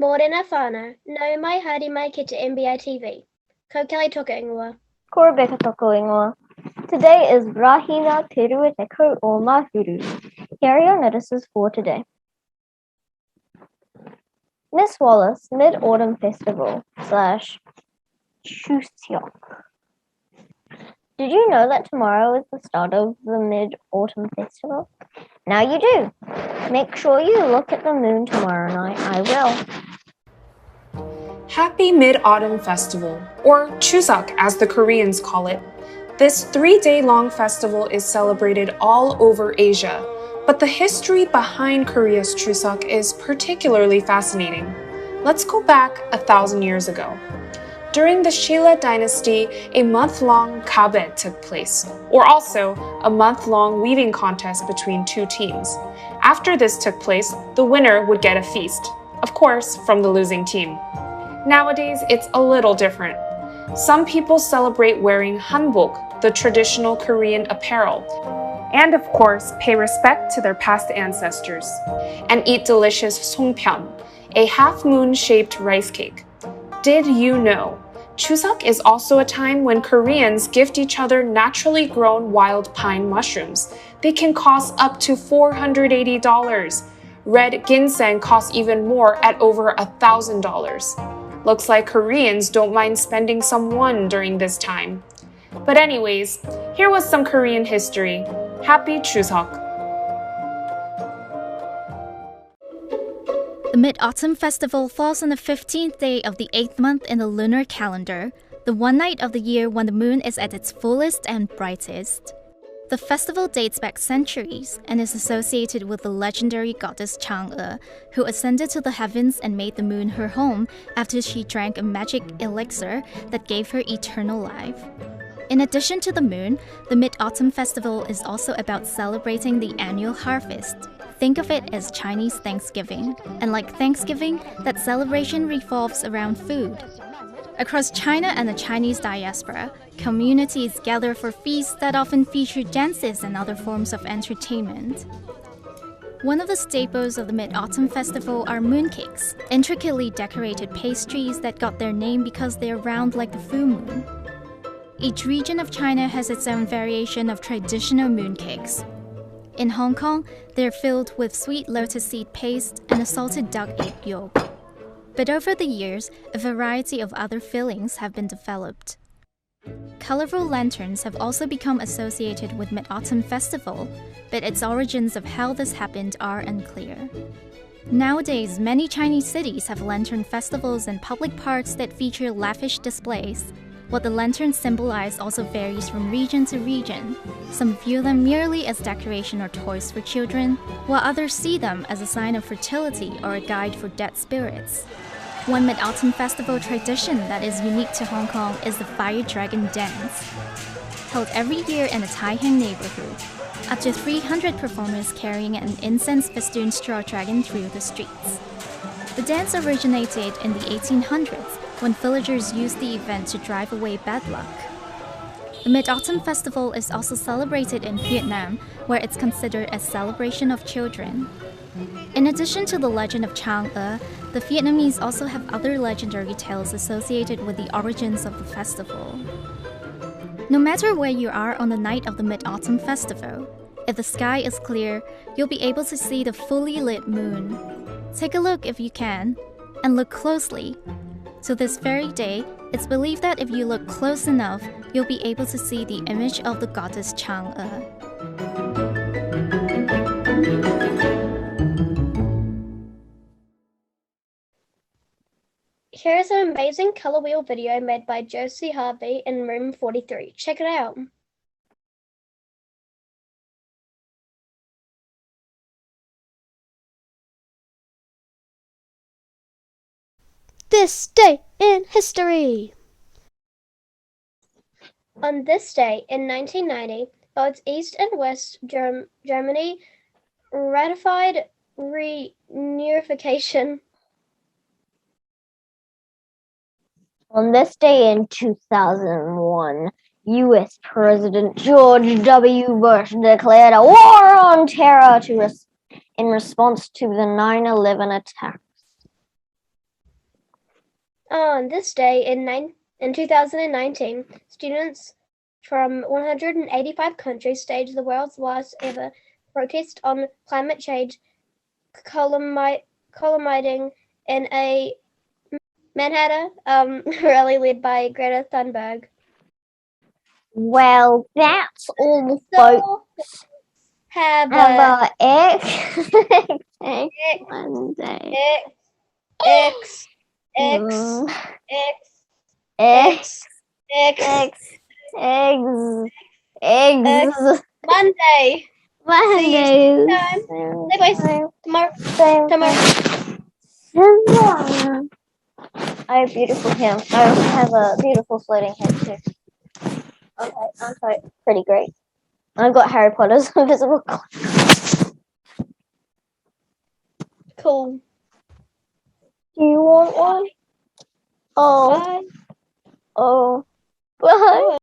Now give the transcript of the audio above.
Morena whānau, nau mai haere mai ki te MBITV. Ko Kelly toka ingoa. Ko Rebecca toko ingoa. Today is Rahina Te Rua Te Kau o Mahuru. Here are your notices for today. Miss Wallace Mid-Autumn Festival / Chuseok. Did you know that tomorrow is the start of the Mid-Autumn Festival? Now you do. Make sure you look at the moon tomorrow night. I will. Happy Mid-Autumn Festival, or Chuseok as the Koreans call it. This 3-day-long festival is celebrated all over Asia, but the history behind Korea's Chuseok is particularly fascinating. Let's go back 1,000 years ago. During the Shilla dynasty, a month-long kabe took place, or also a month-long weaving contest between two teams. After this took place, the winner would get a feast, of course, from the losing team. Nowadays, it's a little different. Some people celebrate wearing hanbok, the traditional Korean apparel, and of course, pay respect to their past ancestors, and eat delicious songpyeon, a half-moon-shaped rice cake. Did you know? Chuseok is also a time when Koreans gift each other naturally grown wild pine mushrooms. They can cost up to $480. Red ginseng costs even more at over $1,000. Looks like Koreans don't mind spending some won during this time. But anyways, here was some Korean history. Happy Chuseok! The Mid-Autumn Festival falls on the 15th day of the 8th month in the lunar calendar, the one night of the year when the moon is at its fullest and brightest. The festival dates back centuries and is associated with the legendary goddess Chang'e, who ascended to the heavens and made the moon her home after she drank a magic elixir that gave her eternal life. In addition to the moon, the Mid-Autumn Festival is also about celebrating the annual harvest. Think of it as Chinese Thanksgiving, and like Thanksgiving, that celebration revolves around food. Across China and the Chinese diaspora, communities gather for feasts that often feature dances and other forms of entertainment. One of the staples of the Mid-Autumn Festival are mooncakes, intricately decorated pastries that got their name because they are round like the full moon. Each region of China has its own variation of traditional mooncakes. In Hong Kong, they're filled with sweet lotus seed paste and a salted duck egg yolk. But over the years, a variety of other fillings have been developed. Colorful lanterns have also become associated with Mid-Autumn Festival, but its origins of how this happened are unclear. Nowadays, many Chinese cities have lantern festivals and public parks that feature lavish displays. What the lanterns symbolize also varies from region to region. Some view them merely as decoration or toys for children, while others see them as a sign of fertility or a guide for dead spirits. One Mid-Autumn Festival tradition that is unique to Hong Kong is the Fire Dragon Dance. Held every year in the Tai Hang neighborhood, up to 300 performers carrying an incense-festooned straw dragon through the streets. The dance originated in the 1800s, when villagers used the event to drive away bad luck. The Mid-Autumn Festival is also celebrated in Vietnam, where it's considered a celebration of children. In addition to the legend of Chang'e, the Vietnamese also have other legendary tales associated with the origins of the festival. No matter where you are on the night of the Mid-Autumn Festival, if the sky is clear, you'll be able to see the fully lit moon. Take a look if you can, and look closely. To this very day, it's believed that if you look close enough, you'll be able to see the image of the goddess Chang'e. Here is an amazing color wheel video made by Josie Harvey in room 43. Check it out. This day in history. On this day in 1990, both East and West Germany ratified reunification. On this day in 2001, U.S. President George W. Bush declared a war on terror in response to the 9/11 attacks. On this day in 2019, students from 185 countries staged the world's largest ever protest on climate change, culminating in a Manhattan rally led by Greta Thunberg. Well, that's all, folks. Have Have a a X, Monday. X, X, Mm. X, X, Eggs. X, Eggs. Monday. Mondays. Bye bye. Tomorrow. I have beautiful hair. I have a beautiful floating head too. Okay, I'm sorry. Pretty great. I've got Harry Potter's invisible cloak. Cool. Do you want one? Oh. Bye. Oh. Bye.